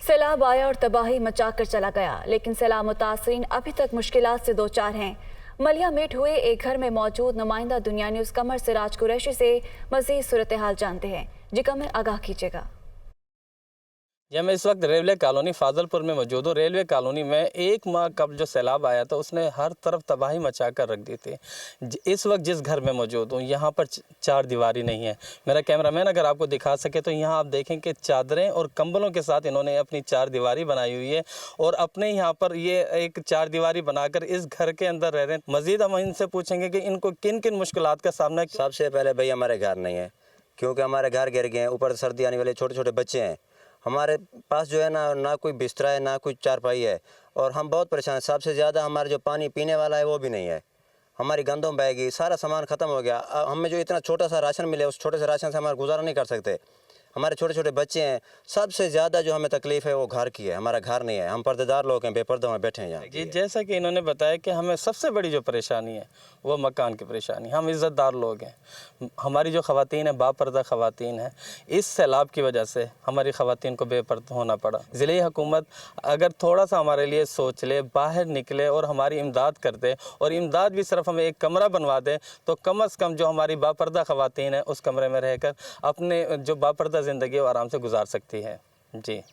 سیلاب آیا اور تباہی مچا کر چلا گیا، لیکن سیلاب متاثرین ابھی تک مشکلات سے دوچار ہیں۔ ملیہ میٹ ہوئے ایک گھر میں موجود نمائندہ دنیا نیوز قمر سراج قریشی سے مزید صورتحال جانتے ہیں۔ جی قمر، آگاہ کیجیے گا۔ میں اس وقت ریلوے کالونی فاضل پور میں موجود ہوں۔ ریلوے کالونی میں ایک ماہ قبل جو سیلاب آیا تھا اس نے ہر طرف تباہی مچا کر رکھ دی تھی۔ اس وقت جس گھر میں موجود ہوں یہاں پر چار دیواری نہیں ہے۔ میرا کیمرہ مین اگر آپ کو دکھا سکے تو یہاں آپ دیکھیں کہ چادریں اور کمبلوں کے ساتھ انہوں نے اپنی چار دیواری بنائی ہوئی ہے اور اپنے یہاں پر یہ ایک چار دیواری بنا کر اس گھر کے اندر رہ رہے ہیں۔ مزید ہم ان سے پوچھیں گے کہ ان کو کن کن مشکلات کا سامنا۔ سب سے پہلے بھائی ہمارے گھر نہیں ہے، کیونکہ ہمارے گھر گر گئے ہیں، اوپر سردی آنے والے چھوٹے چھوٹے بچے ہیں۔ ہمارے پاس جو ہے نہ کوئی بستر ہے، نہ کوئی چارپائی ہے، اور ہم بہت پریشان ہیں۔ سب سے زیادہ ہمارے جو پانی پینے والا ہے وہ بھی نہیں ہے، ہماری گندوں بہہ گئی، سارا سامان ختم ہو گیا۔ ہمیں جو اتنا چھوٹا سا راشن ملے اس چھوٹے سے راشن سے ہمارا گزارا نہیں کر سکتے۔ ہمارے چھوٹے چھوٹے بچے ہیں۔ سب سے زیادہ جو ہمیں تکلیف ہے وہ گھر کی ہے، ہمارا گھر نہیں ہے۔ ہم پردہ دار لوگ ہیں، بے پردہ میں بیٹھے ہیں یہاں۔ جی، جیسا کہ انہوں نے بتایا کہ ہمیں سب سے بڑی جو پریشانی ہے وہ مکان کی پریشانی۔ ہم عزت دار لوگ ہیں، ہماری جو خواتین ہیں باپردہ خواتین ہیں، اس سیلاب کی وجہ سے ہماری خواتین کو بے پردہ ہونا پڑا۔ ضلعی حکومت اگر تھوڑا سا ہمارے لیے سوچ لے، باہر نکلے اور ہماری امداد کر دے، اور امداد بھی صرف ہمیں ایک کمرہ بنوا دے تو کم از کم جو ہماری باپردہ خواتین ہیں اس کمرے میں رہ کر اپنے جو باپردہ زندگی وہ آرام سے گزار سکتی ہے۔ جی۔